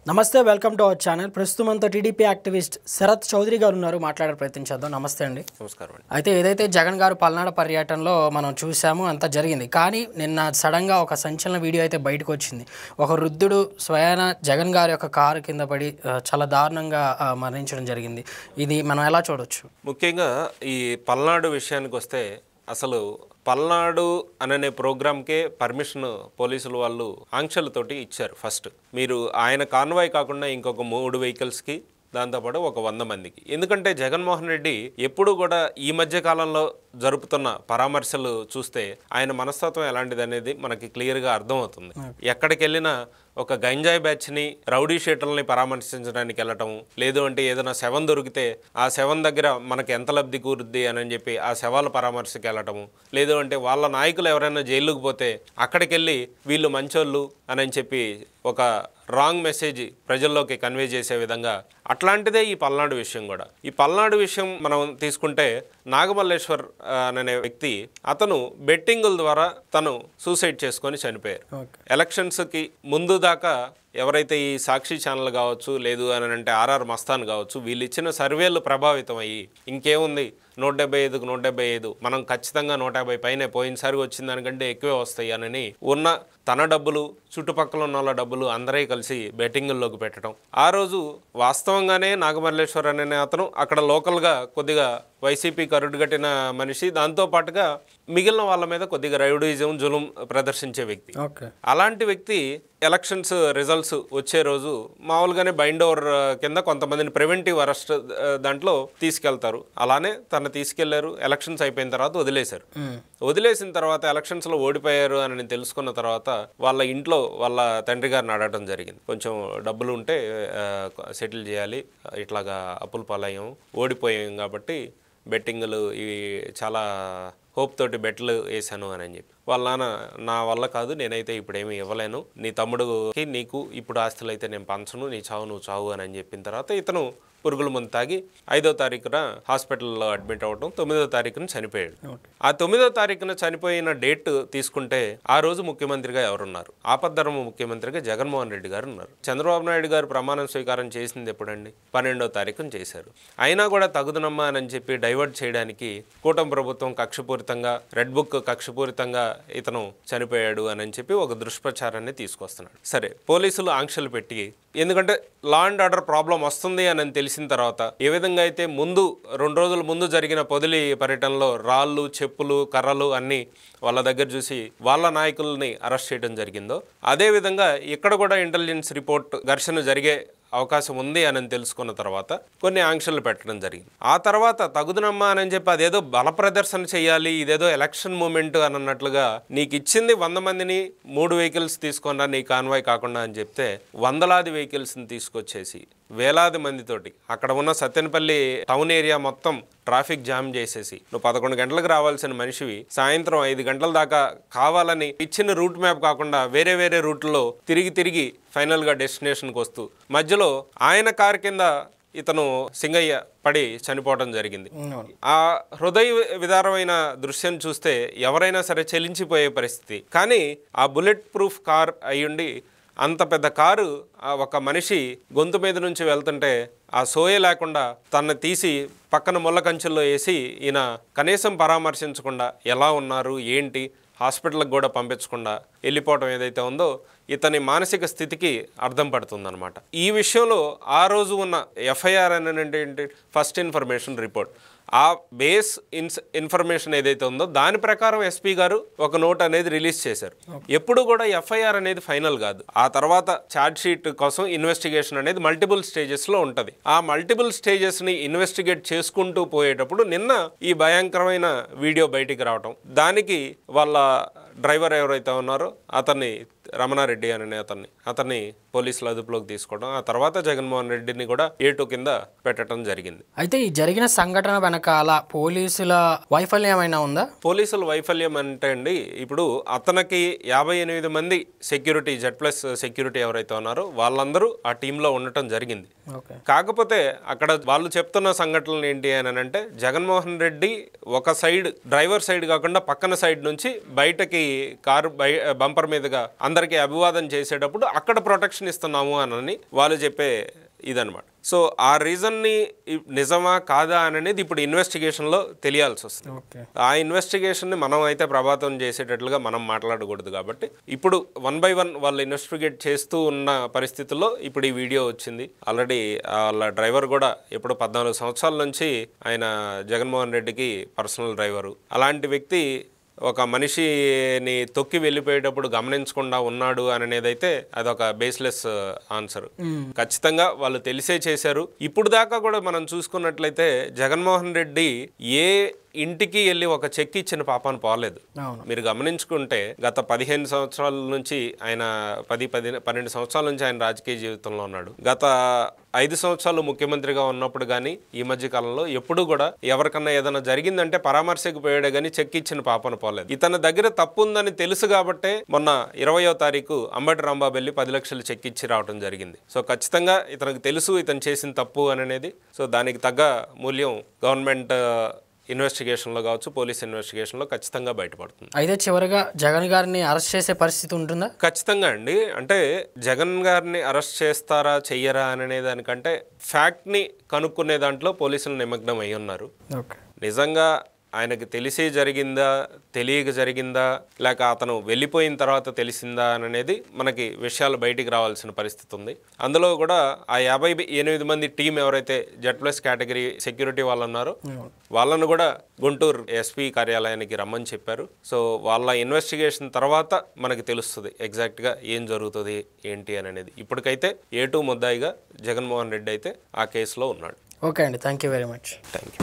నమస్తే welcome to our channel. ప్రస్తుతం అంతా టీడీపీ యాక్టివిస్ట్ శరత్ చౌదరి గారు ఉన్నారు. మాట్లాడే ప్రయత్నం చేద్దాం. నమస్తే అండి. నమస్కారం అండి. అయితే ఏదైతే జగన్ గారు పల్నాడు పర్యటనలో మనం చూసామో అంతా జరిగింది. కానీ నిన్న సడన్గా ఒక సంచలన వీడియో అయితే బయటకు వచ్చింది. ఒక వృద్ధుడు స్వయాన జగన్ గారి యొక్క కారు కింద పడి చాలా దారుణంగా మరణించడం జరిగింది. ఇది మనం ఎలా చూడొచ్చు? ముఖ్యంగా ఈ పల్నాడు విషయానికి వస్తే అసలు పల్నాడు అనే ప్రోగ్రామ్కే పర్మిషన్ పోలీసులు వాళ్ళు ఆంక్షలతోటి ఇచ్చారు. ఫస్ట్ మీరు ఆయన కాన్వాయ్ కాకుండా ఇంకొక 3 వెహికల్స్కి, దాంతోపాటు ఒక 100 మందికి. ఎందుకంటే జగన్మోహన్ రెడ్డి ఎప్పుడు కూడా ఈ మధ్య కాలంలో జరుపుతున్న పరామర్శలు చూస్తే ఆయన మనస్తత్వం ఎలాంటిది అనేది మనకి క్లియర్గా అర్థమవుతుంది. ఎక్కడికి వెళ్ళినా ఒక గంజాయి బ్యాచ్ని, రౌడీ షీటర్లని పరామర్శించడానికి వెళ్ళటం, లేదు అంటే ఏదైనా శవం దొరికితే ఆ శవం దగ్గర మనకి ఎంత లబ్ధి కూరుద్ది అని చెప్పి ఆ శవాల పరామర్శకి వెళ్ళటము, లేదు అంటే వాళ్ళ నాయకులు ఎవరైనా జైలుకు పోతే అక్కడికి వెళ్ళి వీళ్ళు మంచోళ్ళు అని చెప్పి ఒక రాంగ్ మెసేజ్ ప్రజల్లోకి కన్వే చేసే విధంగా అట్లాంటిదే ఈ పల్నాడు విషయం కూడా. ఈ పల్నాడు విషయం మనం తీసుకుంటే నాగమల్లేశ్వర్ అనే వ్యక్తి అతను బెట్టింగుల ద్వారా తను సూసైడ్ చేసుకొని చనిపోయారు. ఎలక్షన్స్కి ముందు దాకా ఎవరైతే ఈ సాక్షి ఛానల్ కావచ్చు, లేదు అని అంటే ఆర్ఆర్ మస్తాన్ కావచ్చు, వీళ్ళు ఇచ్చిన సర్వేలు ప్రభావితం అయ్యి ఇంకేముంది 175కు 175 మనం ఖచ్చితంగా 150 పైనే పోయినసారి వచ్చిన దానికంటే ఎక్కువే వస్తాయి అని ఉన్న తన డబ్బులు, చుట్టుపక్కల ఉన్న వాళ్ళ డబ్బులు అందరే కలిసి బెట్టింగుల్లోకి పెట్టడం. ఆ రోజు వాస్తవంగానే నాగమల్లేశ్వర్ అనే అతను అక్కడ లోకల్గా కొద్దిగా వైసీపీ కరుడు కట్టిన మనిషి, దాంతోపాటుగా మిగిలిన వాళ్ళ మీద కొద్దిగా రౌడీజం, జులుం ప్రదర్శించే వ్యక్తి. అలాంటి వ్యక్తి ఎలక్షన్స్ రిజల్ట్స్ వచ్చే రోజు మామూలుగానే బైండ్ ఓవర్ కింద కొంతమందిని ప్రివెంటివ్ అరెస్ట్ దాంట్లో తీసుకెళ్తారు. అలానే తను తీసుకెళ్లారు. ఎలక్షన్స్ అయిపోయిన తర్వాత వదిలేశారు. వదిలేసిన తర్వాత ఎలక్షన్స్లో ఓడిపోయారు అని తెలుసుకున్న తర్వాత వాళ్ళ ఇంట్లో వాళ్ళ తండ్రి గారిని అడగడం జరిగింది. కొంచెం డబ్బులు ఉంటే సెటిల్ చేయాలి, ఇట్లాగా అప్పుల పాలయ్యాం, ఓడిపోయాం కాబట్టి బెట్టింగ్లు ఇవి చాలా హోప్ తోటి బెట్లు వేసాను అని చెప్పి వాళ్ళ నాన్న, నా వల్ల కాదు, నేనైతే ఇప్పుడు ఏమీ ఇవ్వలేను, నీ తమ్ముడుకి నీకు ఇప్పుడు ఆస్తులు అయితే నేను పంచను, నీ చావు నువ్వు చావు అని చెప్పిన తర్వాత ఇతను పురుగుల మందు తాగి 5వ తారీఖున హాస్పిటల్లో అడ్మిట్ అవ్వడం, 9వ తారీఖున చనిపోయాడు. ఆ 9వ తారీఖున చనిపోయిన డేట్ తీసుకుంటే ఆ రోజు ముఖ్యమంత్రిగా ఎవరున్నారు? ఆపద్ధర్మ ముఖ్యమంత్రిగా జగన్మోహన్ రెడ్డి గారు ఉన్నారు. చంద్రబాబు నాయుడు గారు ప్రమాణం స్వీకారం చేసింది ఎప్పుడండి? 12వ తారీఖున చేశారు. అయినా కూడా తగుదనమ్మా అని చెప్పి డైవర్ట్ చేయడానికి కూటమి ప్రభుత్వం కక్షపూరితంగా, రెడ్ బుక్ కక్షపూరితంగా ఇతను చనిపోయాడు అని చెప్పి ఒక దుష్ప్రచారాన్ని తీసుకొస్తున్నాడు. సరే, పోలీసులు ఆంక్షలు పెట్టి, ఎందుకంటే లా అండ్ ఆర్డర్ ప్రాబ్లం వస్తుంది అని తెలిసిన తర్వాత ఏ విధంగా అయితే ముందు 2 రోజుల ముందు జరిగిన పొదిలి పర్యటనలో రాళ్ళు, చెప్పులు, కర్రలు అన్నీ వాళ్ళ దగ్గర చూసి వాళ్ళ నాయకుల్ని అరెస్ట్ చేయడం జరిగిందో, అదేవిధంగా ఇక్కడ కూడా ఇంటెలిజెన్స్ రిపోర్ట్ ఘర్షణ జరిగే అవకాశం ఉంది అని తెలుసుకున్న తర్వాత కొన్ని ఆంక్షలు పెట్టడం జరిగింది. ఆ తర్వాత తగుదనమ్మా అని చెప్పి అదేదో బల ప్రదర్శన చేయాలి, ఇదేదో ఎలక్షన్ మూమెంట్ అని అన్నట్లుగా నీకు ఇచ్చింది 100 మందిని, 3 వెహికల్స్ తీసుకున్నా నీ కాన్వాయ్ కాకుండా అని చెప్తే వందలాది వెహికల్స్ని తీసుకొచ్చేసి వేలాది మందితోటి అక్కడ ఉన్న సత్తెనపల్లి టౌన్ ఏరియా మొత్తం ట్రాఫిక్ జామ్ చేసేసి, నువ్వు 11 గంటలకు రావాల్సిన మనిషివి సాయంత్రం 5 గంటల దాకా కావాలని ఇచ్చిన రూట్ మ్యాప్ కాకుండా వేరే వేరే రూట్లో తిరిగి ఫైనల్గా డెస్టినేషన్కి వస్తూ మధ్యలో ఆయన కారు కింద ఇతను సింగయ్య పడి చనిపోవడం జరిగింది. ఆ హృదయ విదారమైన దృశ్యం చూస్తే ఎవరైనా సరే చెలించిపోయే పరిస్థితి. కానీ ఆ బుల్లెట్ ప్రూఫ్ కార్ అయ్యుండి అంత పెద్ద కారు ఒక మనిషి గొంతు మీద నుంచి వెళ్తుంటే ఆ సోయ లేకుండా తనను తీసి పక్కన ముళ్ళ కంచెల్లో వేసి ఈయన కనీసం పరామర్శించకుండా ఎలా ఉన్నారు ఏంటి, హాస్పిటల్కి కూడా పంపించకుండా వెళ్ళిపోవడం ఏదైతే ఉందో ఇతని మానసిక స్థితికి అర్థం పడుతుందన్నమాట. ఈ విషయంలో ఆ రోజు ఉన్న ఎఫ్ఐఆర్ అనేది ఫస్ట్ ఇన్ఫర్మేషన్ రిపోర్ట్, ఆ బేస్ ఇన్ఫర్మేషన్ ఏదైతే ఉందో దాని ప్రకారం ఎస్పీ గారు ఒక నోట్ అనేది రిలీజ్ చేశారు. ఎప్పుడు కూడా ఎఫ్ఐఆర్ అనేది ఫైనల్ కాదు. ఆ తర్వాత ఛార్జ్ షీట్ కోసం ఇన్వెస్టిగేషన్ అనేది మల్టిపుల్ స్టేజెస్లో ఉంటుంది. ఆ మల్టిపుల్ స్టేజెస్ని ఇన్వెస్టిగేట్ చేసుకుంటూ పోయేటప్పుడు నిన్న ఈ భయంకరమైన వీడియో బయటికి రావటం, దానికి వాళ్ళ డ్రైవర్ ఎవరైతే ఉన్నారో అతన్ని, రమణారెడ్డి అనే అతన్ని పోలీసుల అదుపులోకి తీసుకోవడం, ఆ తర్వాత జగన్మోహన్ రెడ్డిని కూడా A2 కింద పెట్టడం జరిగింది. అయితే ఈ జరిగిన సంఘటన వెనకాల పోలీసుల వైఫల్యం ఏమైనా ఉందా? పోలీసుల వైఫల్యం అంటే అండి, ఇప్పుడు అతనికి 58 మంది సెక్యూరిటీ, Z+ సెక్యూరిటీ ఎవరైతే ఉన్నారో వాళ్ళందరూ ఆ టీంలో ఉండటం జరిగింది. కాకపోతే అక్కడ వాళ్ళు చెప్తున్న సంఘటనలు ఏంటి అని అంటే, జగన్మోహన్ రెడ్డి ఒక సైడ్ డ్రైవర్ సైడ్ కాకుండా పక్కన సైడ్ నుంచి బయటకి కారు బంపర్ మీదుగా అందరికీ అభివాదం చేసేటప్పుడు అక్కడ ప్రొటెక్షన్ ఇస్తున్నాము అని వాళ్ళు చెప్పే ఇదనమాట. సో ఆ రీజన్ని నిజమా కాదా అనేది ఇప్పుడు ఇన్వెస్టిగేషన్లో తెలియాల్సి వస్తుంది. ఆ ఇన్వెస్టిగేషన్ని మనం అయితే ప్రభావితం చేసేటట్లుగా మనం మాట్లాడకూడదు. కాబట్టి ఇప్పుడు 1 by 1 వాళ్ళు ఇన్వెస్టిగేట్ చేస్తూ ఉన్న పరిస్థితుల్లో ఇప్పుడు ఈ వీడియో వచ్చింది. ఆల్రెడీ వాళ్ళ డ్రైవర్ కూడా ఎప్పుడు 14 సంవత్సరాల నుంచి ఆయన జగన్మోహన్ రెడ్డికి పర్సనల్ డ్రైవరు. అలాంటి వ్యక్తి ఒక మనిషిని తొక్కి వెళ్ళిపోయేటప్పుడు గమనించకుండా ఉన్నాడు అనేదైతే అదొక బేస్లెస్ ఆన్సర్. ఖచ్చితంగా వాళ్ళు తెలిసే చేశారు. ఇప్పుడు దాకా కూడా మనం చూసుకున్నట్లయితే జగన్మోహన్ రెడ్డి ఏ ఇంటికి వెళ్ళి ఒక చెక్ ఇచ్చిన పాపాను పోలేదు. మీరు గమనించుకుంటే గత 15 సంవత్సరాల నుంచి ఆయన 12 సంవత్సరాల నుంచి ఆయన రాజకీయ జీవితంలో ఉన్నాడు. గత 5 సంవత్సరాలు ముఖ్యమంత్రిగా ఉన్నప్పుడు కానీ ఈ మధ్య కాలంలో ఎప్పుడు కూడా ఎవరికన్నా ఏదైనా జరిగిందంటే పరామర్శకు పోయాడే కానీ చెక్ ఇచ్చిన పాపను పోలేదు. ఇతని దగ్గర తప్పు ఉందని తెలుసు కాబట్టే మొన్న 20వ తారీఖు అంబటి రాంబాబు వెళ్ళి 10 లక్షలు చెక్ ఇచ్చి రావడం జరిగింది. సో ఖచ్చితంగా ఇతనికి తెలుసు ఇతను చేసిన తప్పు అనేది. సో దానికి తగ్గ మూల్యం గవర్నమెంట్ ఇన్వెస్టిగేషన్లో కావచ్చు, పోలీస్ ఇన్వెస్టిగేషన్లో ఖచ్చితంగా బయటపడుతుంది. అయితే చివరిగా జగన్ గారిని అరెస్ట్ చేసే పరిస్థితి ఉంటుందా? ఖచ్చితంగా అండి. అంటే జగన్ గారిని అరెస్ట్ చేస్తారా చెయ్యరా అనే దానికంటే ఫ్యాక్ట్ని కనుక్కునే దాంట్లో పోలీసులు నిమగ్నం అయి ఉన్నారు. నిజంగా ఆయనకి తెలిసి జరిగిందా, తెలియక జరిగిందా, లేక అతను వెళ్ళిపోయిన తర్వాత తెలిసిందా అనేది మనకి విషయాలు బయటికి రావాల్సిన పరిస్థితి ఉంది. అందులో కూడా ఆ 58 మంది టీం ఎవరైతే Z+ కేటగిరీ సెక్యూరిటీ వాళ్ళు ఉన్నారో వాళ్ళను కూడా గుంటూరు ఎస్పీ కార్యాలయానికి రమ్మని చెప్పారు. సో వాళ్ళ ఇన్వెస్టిగేషన్ తర్వాత మనకి తెలుస్తుంది ఎగ్జాక్ట్గా ఏం జరుగుతుంది ఏంటి అనేది. ఇప్పటికైతే A2 ముద్దాయిగా జగన్మోహన్ రెడ్డి అయితే ఆ కేసులో ఉన్నాడు. ఓకే అండి, thank you very much. Thank you.